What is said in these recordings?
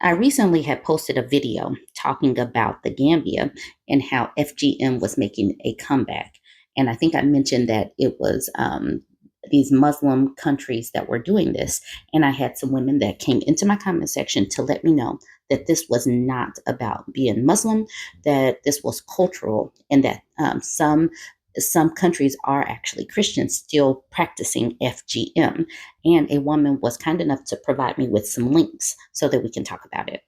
I recently had posted a video talking about the Gambia and how FGM was making a comeback. And I think I mentioned that it was these Muslim countries that were doing this. And I had some women that came into my comment section to let me know that this was not about being Muslim, that this was cultural, and that some countries are actually Christians still practicing FGM. And a woman was kind enough to provide me with some links so that we can talk about it.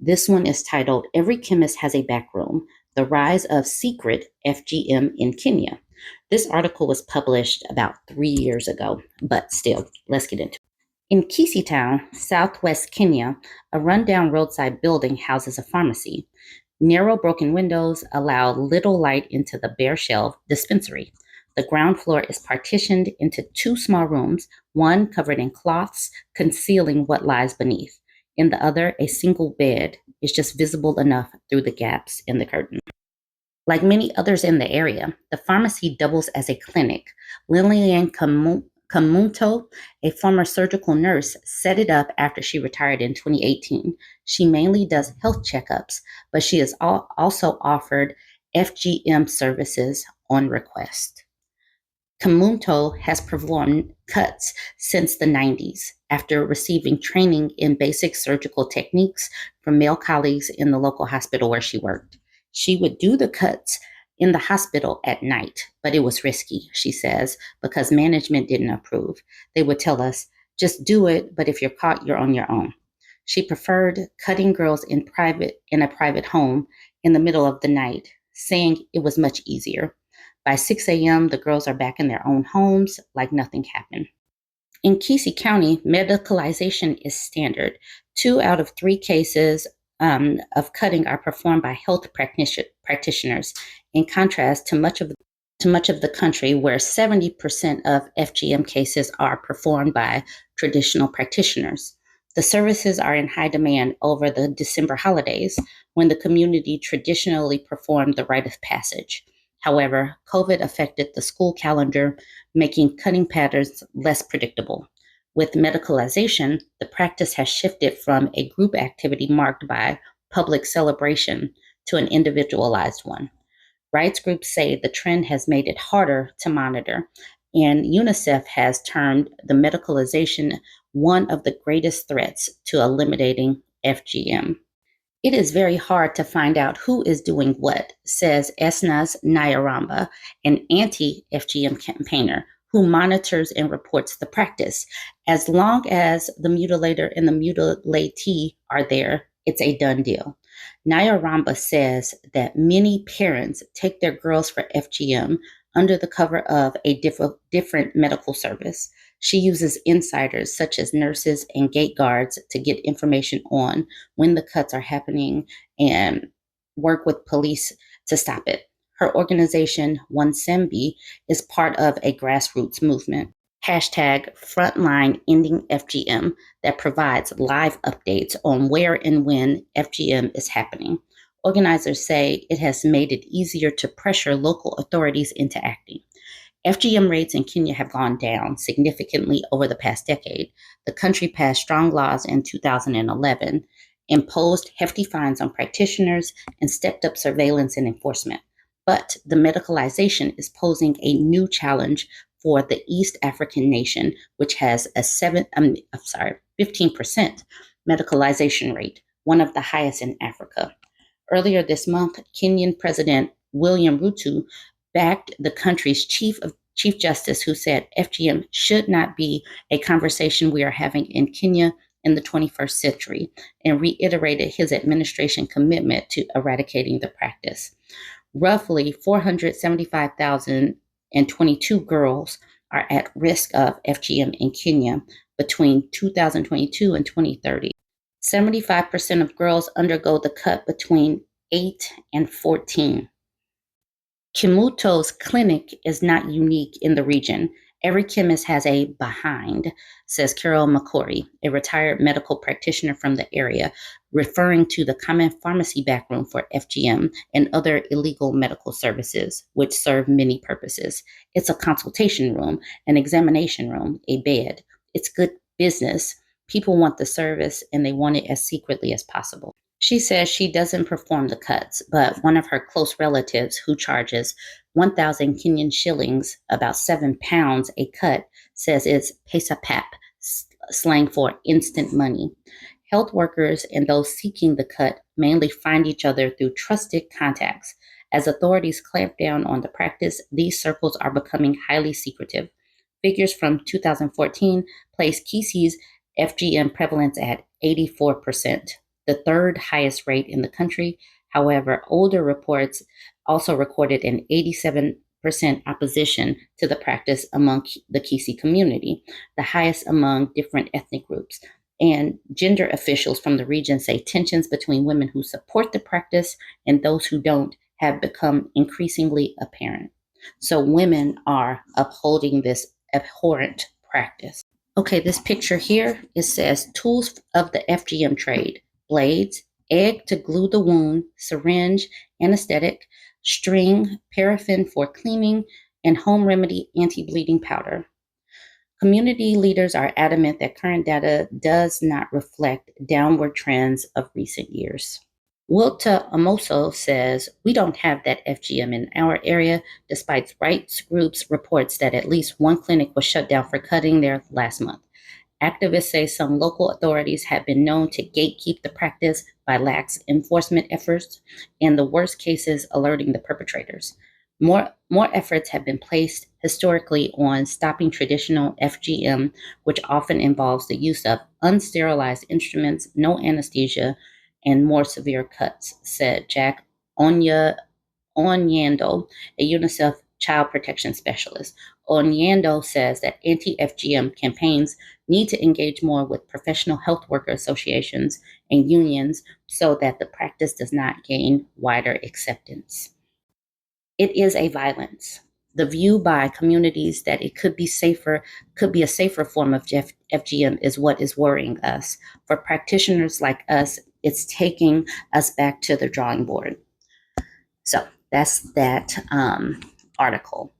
This one is titled Every Chemist Has a Backroom: The Rise of Secret FGM in Kenya. This article was published about 3 years ago, but still, let's get into it. In Kisii Town, southwest Kenya, a rundown roadside building houses a pharmacy. Narrow broken windows allow little light into the bare shell dispensary. The ground floor is partitioned into two small rooms, one covered in cloths, concealing what lies beneath. In the other, a single bed is just visible enough through the gaps in the curtain. Like many others in the area, the pharmacy doubles as a clinic. Lillian Kamunto, a former surgical nurse, set it up after she retired in 2018. She mainly does health checkups, but she has also offered FGM services on request. Kamunto has performed cuts since the 90s after receiving training in basic surgical techniques from male colleagues in the local hospital where she worked. She would do the cuts in the hospital at night, but it was risky, she says, because management didn't approve. They would tell us, just do it, but if you're caught, you're on your own. She preferred cutting girls in a private home in the middle of the night, saying it was much easier. By 6 a.m., the girls are back in their own homes like nothing happened. In Kisii County, medicalization is standard. 2 out of 3 cases of cutting are performed by health practitioners, in contrast to much of the country where 70% of FGM cases are performed by traditional practitioners. The services are in high demand over the December holidays, when the community traditionally performed the rite of passage. However, COVID affected the school calendar, making cutting patterns less predictable. With medicalization, the practice has shifted from a group activity marked by public celebration to an individualized one. Rights groups say the trend has made it harder to monitor, and UNICEF has termed the medicalization one of the greatest threats to eliminating FGM. It is very hard to find out who is doing what, says Esnas Nyaramba, an anti-FGM campaigner who monitors and reports the practice. As long as the mutilator and the mutilatee are there, it's a done deal. Nyaramba says that many parents take their girls for FGM under the cover of a different medical service. She uses insiders such as nurses and gate guards to get information on when the cuts are happening and work with police to stop it. Her organization, One Sembi, is part of a grassroots movement. Hashtag Frontline Ending FGM that provides live updates on where and when FGM is happening. Organizers say it has made it easier to pressure local authorities into acting. FGM rates in Kenya have gone down significantly over the past decade. The country passed strong laws in 2011, imposed hefty fines on practitioners, and stepped up surveillance and enforcement. But the medicalization is posing a new challenge for the East African nation, which has a 15% medicalization rate, one of the highest in Africa. Earlier this month, Kenyan President William Ruto backed the country's Chief Justice, who said FGM should not be a conversation we are having in Kenya in the 21st century, and reiterated his administration commitment to eradicating the practice. Roughly 475,022 girls are at risk of FGM in Kenya between 2022 and 2030. 75% of girls undergo the cut between 8 and 14. Kimuto's clinic is not unique in the region. Every chemist has a behind, says Carol McCory, a retired medical practitioner from the area, referring to the common pharmacy backroom for FGM and other illegal medical services, which serve many purposes. It's a consultation room, an examination room, a bed. It's good business. People want the service and they want it as secretly as possible. She says she doesn't perform the cuts, but one of her close relatives who charges 1,000 Kenyan shillings, about £7 a cut, says it's pesa pap, slang for instant money. Health workers and those seeking the cut mainly find each other through trusted contacts. As authorities clamp down on the practice, these circles are becoming highly secretive. Figures from 2014 place Kisisi's FGM prevalence at 84%, the third highest rate in the country. However, older reports also recorded an 87% opposition to the practice among the Kisi community, the highest among different ethnic groups. And gender officials from the region say tensions between women who support the practice and those who don't have become increasingly apparent. So women are upholding this abhorrent practice. Okay, this picture here, it says tools of the FGM trade: blades, egg to glue the wound, syringe, anesthetic, string, paraffin for cleaning, and home remedy anti-bleeding powder. Community leaders are adamant that current data does not reflect downward trends of recent years. Wilta Amoso says, "We don't have that FGM in our area, despite rights groups' reports that at least one clinic was shut down for cutting there last month. Activists say some local authorities have been known to gatekeep the practice by lax enforcement efforts, and the worst cases alerting the perpetrators. More efforts have been placed historically on stopping traditional FGM, which often involves the use of unsterilized instruments, no anesthesia, and more severe cuts," said Jack Onyando, a UNICEF child protection specialist. Onyando says that anti-FGM campaigns need to engage more with professional health worker associations and unions so that the practice does not gain wider acceptance. It is a violence. The view by communities that it could be a safer form of FGM is what is worrying us. For practitioners like us, it's taking us back to the drawing board. So that's that article.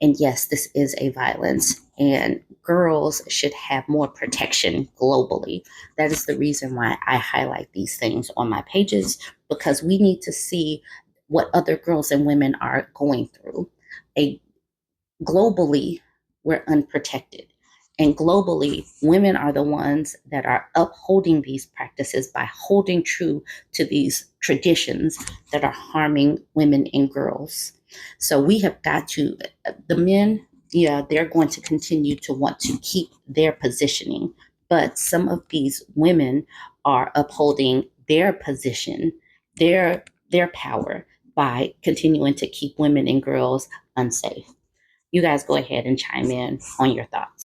And yes, this is a violence, and girls should have more protection globally. That is the reason why I highlight these things on my pages, because we need to see what other girls and women are going through. Globally, we're unprotected. And globally, women are the ones that are upholding these practices by holding true to these traditions that are harming women and girls. So we have got to, the men, yeah, they're going to continue to want to keep their positioning, but some of these women are upholding their position, their power by continuing to keep women and girls unsafe. You guys go ahead and chime in on your thoughts.